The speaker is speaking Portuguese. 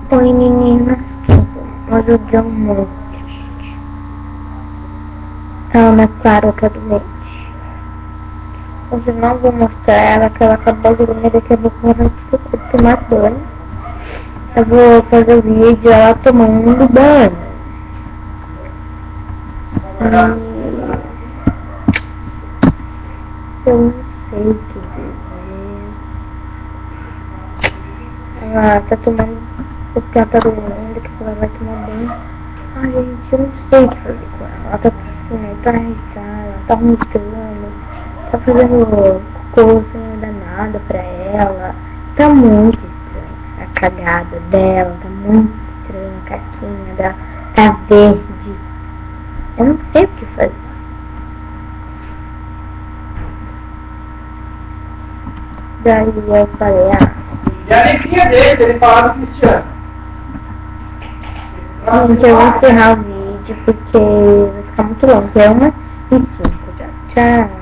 Oi meninas, hoje eu dei um monte. A Ana Clara tá doente. Hoje eu não vou mostrar ela, que ela acabou de dormir, daqui a pouco ela vai tomar banho. Eu vou fazer o vídeo ela tomando banho. Eu não sei o que dizer. Ela tá tomando, porque ela tá dormindo, que ela vai tomar banho. Ai gente, eu não sei o que fazer com ela. Ela tá assim, tá irritada, ela tá roncando, tá fazendo coisa danada pra ela. Tá muito estranha a cagada dela, tá muito estranha a caquinha dela, tá verde. Eu não sei o que fazer. Daí eu falei, E a alegria dele, ele falar do Cristiano. gente, eu vou encerrar o vídeo porque vai ficar muito longo. É 1h05 já. Tchau.